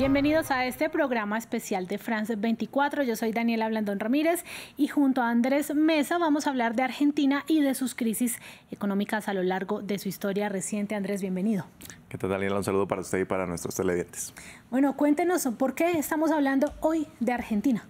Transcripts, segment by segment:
Bienvenidos a este programa especial de France 24. Yo soy Daniela Blandón Ramírez y junto a Andrés Mesa vamos a hablar de Argentina y de sus crisis económicas a lo largo de su historia reciente. Andrés, bienvenido. ¿Qué tal, Daniela? Un saludo para usted y para nuestros televidentes. Bueno, cuéntenos, ¿por qué estamos hablando hoy de Argentina?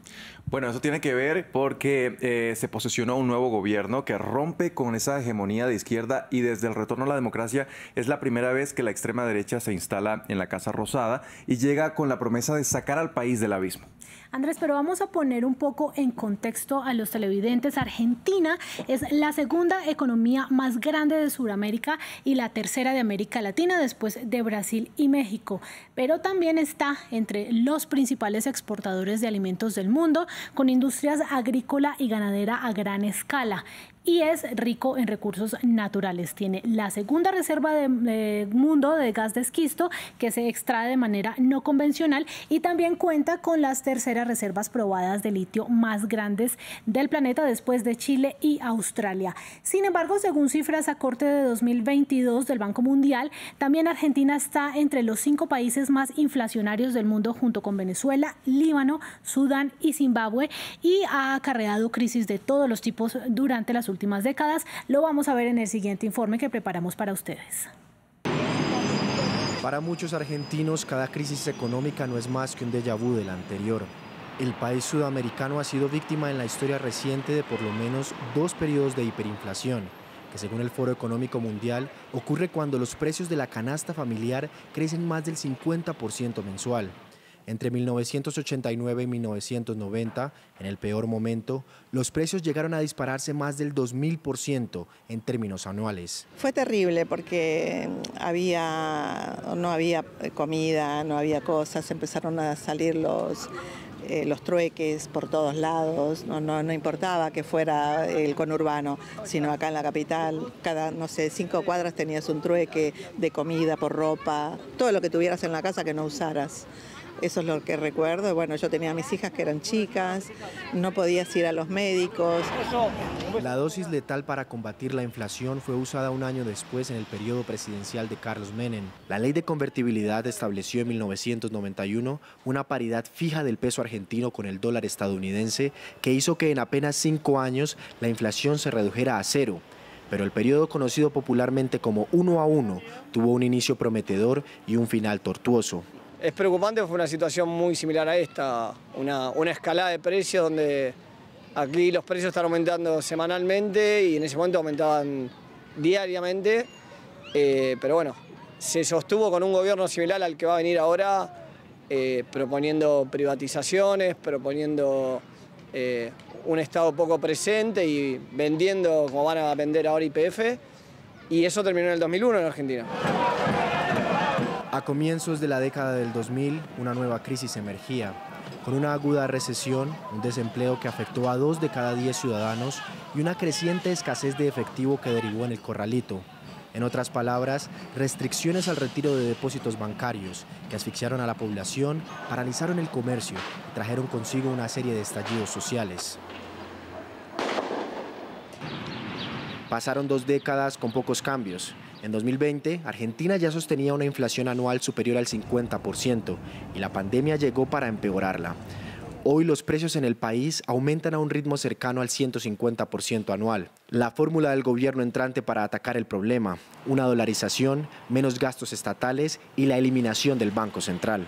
Bueno, eso tiene que ver porque se posesionó un nuevo gobierno que rompe con esa hegemonía de izquierda y desde el retorno a la democracia es la primera vez que la extrema derecha se instala en la Casa Rosada y llega con la promesa de sacar al país del abismo. Andrés, pero vamos a poner un poco en contexto a los televidentes. Argentina es la segunda economía más grande de Sudamérica y la tercera de América Latina después de Brasil y México, pero también está entre los principales exportadores de alimentos del mundo, con industrias agrícola y ganadera a gran escala. Y es rico en recursos naturales. Tiene la segunda reserva del mundo de gas de esquisto que se extrae de manera no convencional y también cuenta con las terceras reservas probadas de litio más grandes del planeta después de Chile y Australia. Sin embargo, según cifras a corte de 2022 del Banco Mundial, también Argentina está entre los 5 países más inflacionarios del mundo junto con Venezuela, Líbano, Sudán y Zimbabue y ha acarreado crisis de todos los tipos durante las últimas décadas. Lo vamos a ver en el siguiente informe que preparamos para ustedes. Para muchos argentinos, cada crisis económica no es más que un déjà vu de la anterior. El país sudamericano ha sido víctima en la historia reciente de por lo menos 2 periodos de hiperinflación, que según el Foro Económico Mundial ocurre cuando los precios de la canasta familiar crecen más del 50% mensual. Entre 1989 y 1990, en el peor momento, los precios llegaron a dispararse más del 2000% en términos anuales. Fue terrible porque no había comida, no había cosas, empezaron a salir los trueques por todos lados, no importaba que fuera el conurbano, sino acá en la capital, cada, 5 cuadras tenías un trueque de comida, por ropa, todo lo que tuvieras en la casa que no usaras. Eso es lo que recuerdo. Bueno, yo tenía a mis hijas que eran chicas, no podías ir a los médicos. La dosis letal para combatir la inflación fue usada un año después en el periodo presidencial de Carlos Menem. La ley de convertibilidad estableció en 1991 una paridad fija del peso argentino con el dólar estadounidense que hizo que en apenas 5 años la inflación se redujera a 0. Pero el periodo conocido popularmente como 1 a 1 tuvo un inicio prometedor y un final tortuoso. Es preocupante, fue una situación muy similar a esta, una escalada de precios donde aquí los precios están aumentando semanalmente y en ese momento aumentaban diariamente, pero bueno, se sostuvo con un gobierno similar al que va a venir ahora, proponiendo privatizaciones, proponiendo un Estado poco presente y vendiendo como van a vender ahora YPF, y eso terminó en el 2001 en Argentina. A comienzos de la década del 2000, una nueva crisis emergía, con una aguda recesión, un desempleo que afectó a 2 de cada 10 ciudadanos y una creciente escasez de efectivo que derivó en el corralito. En otras palabras, restricciones al retiro de depósitos bancarios que asfixiaron a la población, paralizaron el comercio y trajeron consigo una serie de estallidos sociales. Pasaron 2 décadas con pocos cambios. En 2020, Argentina ya sostenía una inflación anual superior al 50% y la pandemia llegó para empeorarla. Hoy los precios en el país aumentan a un ritmo cercano al 150% anual. La fórmula del gobierno entrante para atacar el problema: una dolarización, menos gastos estatales y la eliminación del Banco Central.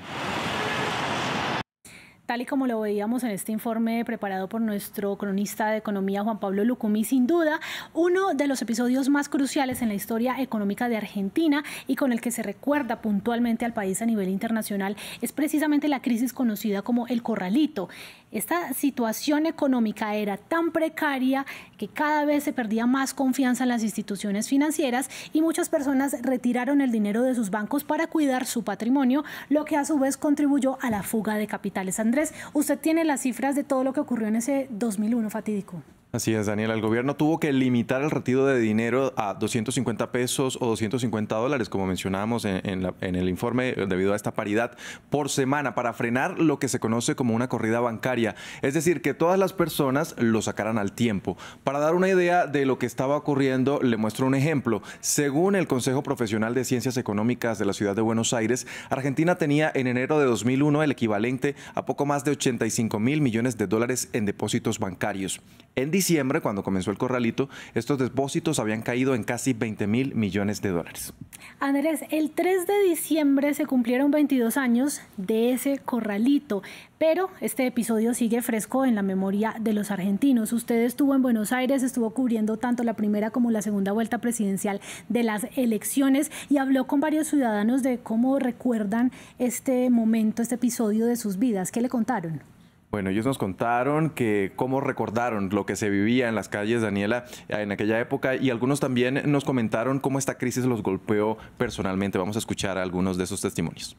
Tal y como lo veíamos en este informe preparado por nuestro cronista de economía Juan Pablo Lucumí, sin duda uno de los episodios más cruciales en la historia económica de Argentina y con el que se recuerda puntualmente al país a nivel internacional es precisamente la crisis conocida como el corralito. Esta situación económica era tan precaria que cada vez se perdía más confianza en las instituciones financieras y muchas personas retiraron el dinero de sus bancos para cuidar su patrimonio, lo que a su vez contribuyó a la fuga de capitales. Andrés, usted tiene las cifras de todo lo que ocurrió en ese 2001 fatídico. Así es, Daniel. El gobierno tuvo que limitar el retiro de dinero a 250 pesos o 250 dólares, como mencionábamos en el informe, debido a esta paridad por semana, para frenar lo que se conoce como una corrida bancaria. Es decir, que todas las personas lo sacaran al tiempo. Para dar una idea de lo que estaba ocurriendo, le muestro un ejemplo. Según el Consejo Profesional de Ciencias Económicas de la Ciudad de Buenos Aires, Argentina tenía en enero de 2001 el equivalente a poco más de 85.000 millones de dólares en depósitos bancarios. En diciembre, cuando comenzó el corralito, estos depósitos habían caído en casi 20.000 millones de dólares. Andrés, el 3 de diciembre se cumplieron 22 años de ese corralito, pero este episodio sigue fresco en la memoria de los argentinos. Usted estuvo en Buenos Aires, estuvo cubriendo tanto la primera como la segunda vuelta presidencial de las elecciones y habló con varios ciudadanos de cómo recuerdan este momento, este episodio de sus vidas. ¿Qué le contaron? Bueno, ellos nos contaron que cómo recordaron lo que se vivía en las calles, Daniela, en aquella época, y algunos también nos comentaron cómo esta crisis los golpeó personalmente. Vamos a escuchar algunos de esos testimonios.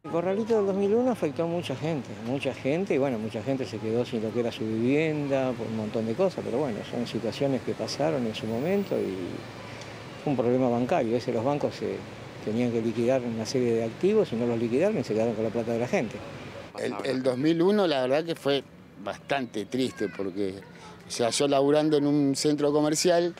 El corralito del 2001 afectó a mucha gente, y bueno, mucha gente se quedó sin lo que era su vivienda, por un montón de cosas, pero bueno, son situaciones que pasaron en su momento y fue un problema bancario. Los bancos tenían que liquidar una serie de activos y no los liquidaron y se quedaron con la plata de la gente. El 2001 la verdad que fue bastante triste porque, o sea, yo laburando en un centro comercial,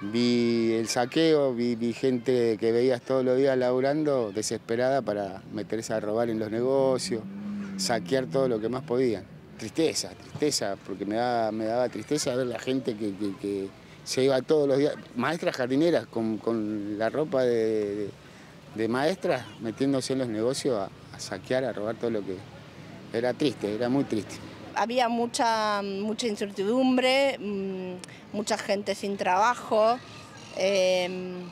vi el saqueo, vi gente que veías todos los días laburando desesperada para meterse a robar en los negocios, saquear todo lo que más podían. Tristeza, porque me daba tristeza ver la gente que se iba todos los días, maestras jardineras con la ropa de maestras metiéndose en los negocios a saquear, a robar todo lo que... Era triste, era muy triste. Había mucha incertidumbre, mucha gente sin trabajo. En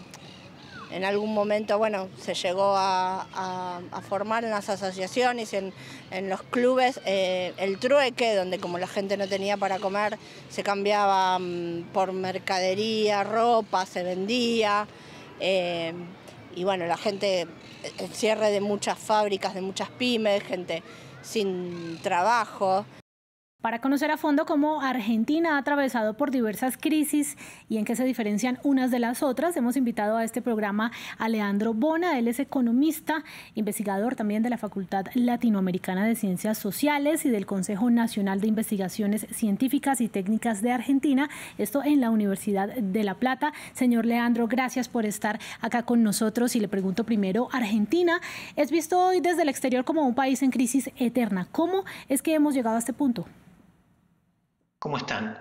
algún momento, bueno, se llegó a formar en las asociaciones, en los clubes, el trueque, donde como la gente no tenía para comer, se cambiaba por mercadería, ropa, se vendía. Y bueno, la gente, el cierre de muchas fábricas, de muchas pymes, gente sin trabajo. Para conocer a fondo cómo Argentina ha atravesado por diversas crisis y en qué se diferencian unas de las otras, hemos invitado a este programa a Leandro Bona. Él es economista, investigador también de la Facultad Latinoamericana de Ciencias Sociales y del Consejo Nacional de Investigaciones Científicas y Técnicas de Argentina, esto en la Universidad de La Plata. Señor Leandro, gracias por estar acá con nosotros y le pregunto primero, Argentina es visto hoy desde el exterior como un país en crisis eterna. ¿Cómo es que hemos llegado a este punto? ¿Cómo están?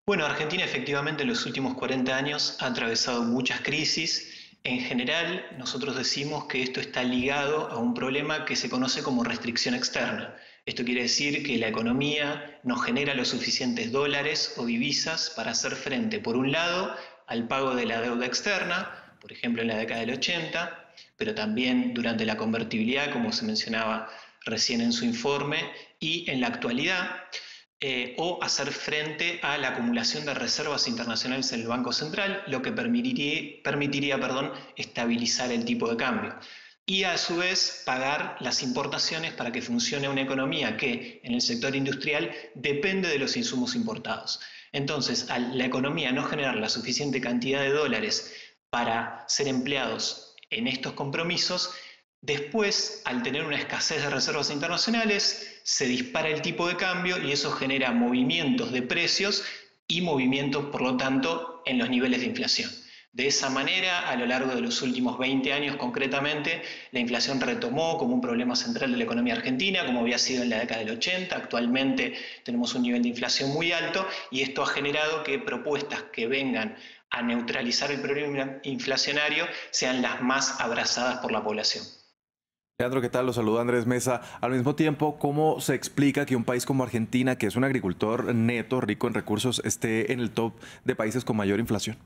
Bueno, Argentina efectivamente en los últimos 40 años ha atravesado muchas crisis. En general, nosotros decimos que esto está ligado a un problema que se conoce como restricción externa. Esto quiere decir que la economía no genera los suficientes dólares o divisas para hacer frente, por un lado, al pago de la deuda externa, por ejemplo en la década del 80, pero también durante la convertibilidad, como se mencionaba recién en su informe, y en la actualidad, o hacer frente a la acumulación de reservas internacionales en el Banco Central, lo que permitiría estabilizar el tipo de cambio. Y a su vez pagar las importaciones para que funcione una economía que en el sector industrial depende de los insumos importados. Entonces, al la economía no generar la suficiente cantidad de dólares para ser empleados en estos compromisos, después, al tener una escasez de reservas internacionales, se dispara el tipo de cambio y eso genera movimientos de precios y movimientos, por lo tanto, en los niveles de inflación. De esa manera, a lo largo de los últimos 20 años concretamente, la inflación retomó como un problema central de la economía argentina, como había sido en la década del 80. Actualmente tenemos un nivel de inflación muy alto y esto ha generado que propuestas que vengan a neutralizar el problema inflacionario sean las más abrazadas por la población. Leandro, ¿qué tal? Los saluda Andrés Mesa. Al mismo tiempo, ¿cómo se explica que un país como Argentina, que es un agricultor neto, rico en recursos, esté en el top de países con mayor inflación?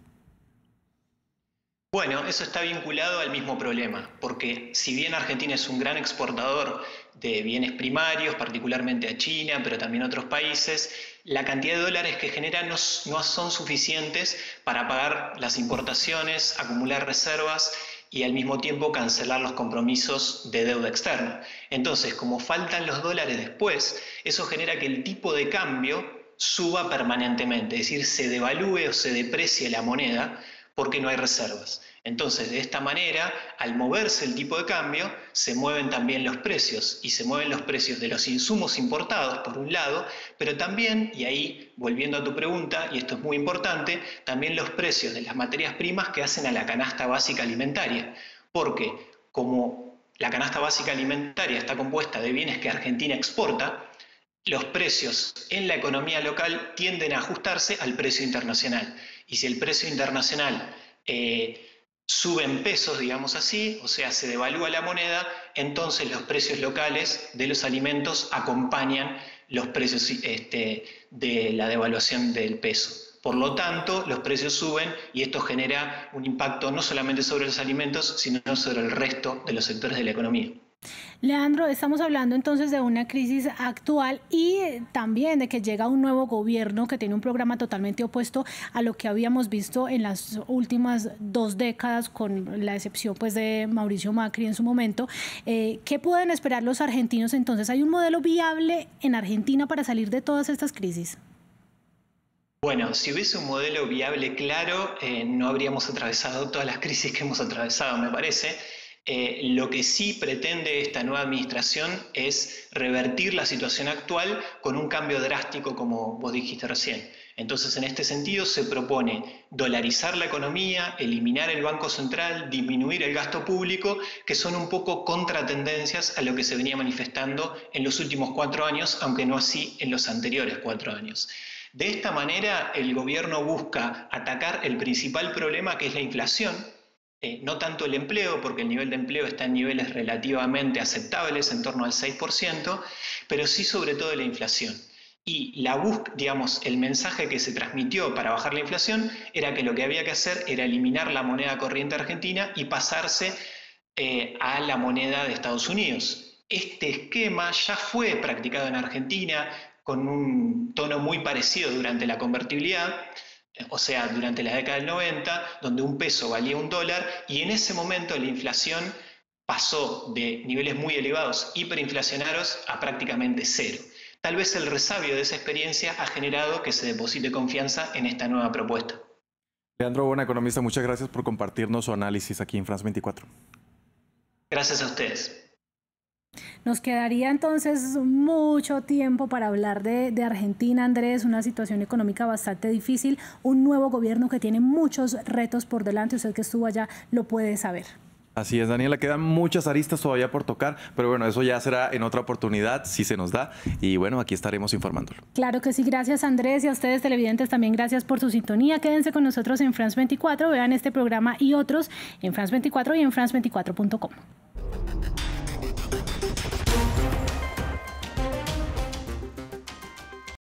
Bueno, eso está vinculado al mismo problema, porque si bien Argentina es un gran exportador de bienes primarios, particularmente a China, pero también a otros países, la cantidad de dólares que genera no son suficientes para pagar las importaciones, acumular reservas y al mismo tiempo cancelar los compromisos de deuda externa. Entonces, como faltan los dólares después, eso genera que el tipo de cambio suba permanentemente, es decir, se devalúe o se deprecie la moneda porque no hay reservas. Entonces, de esta manera, al moverse el tipo de cambio, se mueven también los precios, y se mueven los precios de los insumos importados, por un lado, pero también, y ahí, volviendo a tu pregunta, y esto es muy importante, también los precios de las materias primas que hacen a la canasta básica alimentaria. Porque, como la canasta básica alimentaria está compuesta de bienes que Argentina exporta, los precios en la economía local tienden a ajustarse al precio internacional. Y si el precio internacional sube en pesos, digamos así, o sea, se devalúa la moneda, entonces los precios locales de los alimentos acompañan los precios de la devaluación del peso. Por lo tanto, los precios suben y esto genera un impacto no solamente sobre los alimentos, sino sobre el resto de los sectores de la economía. Leandro, estamos hablando entonces de una crisis actual y también de que llega un nuevo gobierno que tiene un programa totalmente opuesto a lo que habíamos visto en las últimas 2 décadas, con la excepción pues de Mauricio Macri en su momento. ¿Qué pueden esperar los argentinos entonces? ¿Hay un modelo viable en Argentina para salir de todas estas crisis? Bueno, si hubiese un modelo viable claro, no habríamos atravesado todas las crisis que hemos atravesado, me parece. Lo que sí pretende esta nueva administración es revertir la situación actual con un cambio drástico, como vos dijiste recién. Entonces, en este sentido, se propone dolarizar la economía, eliminar el Banco Central, disminuir el gasto público, que son un poco contratendencias a lo que se venía manifestando en los últimos 4 años, aunque no así en los anteriores 4 años. De esta manera, el gobierno busca atacar el principal problema, que es la inflación, no tanto el empleo, porque el nivel de empleo está en niveles relativamente aceptables, en torno al 6%, pero sí sobre todo la inflación. Y digamos, el mensaje que se transmitió para bajar la inflación era que lo que había que hacer era eliminar la moneda corriente argentina y pasarse a la moneda de Estados Unidos. Este esquema ya fue practicado en Argentina con un tono muy parecido durante la convertibilidad, o sea, durante la década del 90, donde un peso valía $1, y en ese momento la inflación pasó de niveles muy elevados, hiperinflacionarios, a prácticamente 0. Tal vez el resabio de esa experiencia ha generado que se deposite confianza en esta nueva propuesta. Leandro Bona, economista, muchas gracias por compartirnos su análisis aquí en France 24. Gracias a ustedes. Nos quedaría entonces mucho tiempo para hablar de Argentina, Andrés, una situación económica bastante difícil, un nuevo gobierno que tiene muchos retos por delante, usted que estuvo allá lo puede saber. Así es, Daniela, quedan muchas aristas todavía por tocar, pero bueno, eso ya será en otra oportunidad, si se nos da, y bueno, aquí estaremos informándolo. Claro que sí, gracias Andrés, y a ustedes televidentes también gracias por su sintonía. Quédense con nosotros en France 24, vean este programa y otros en France 24 y en France24.com.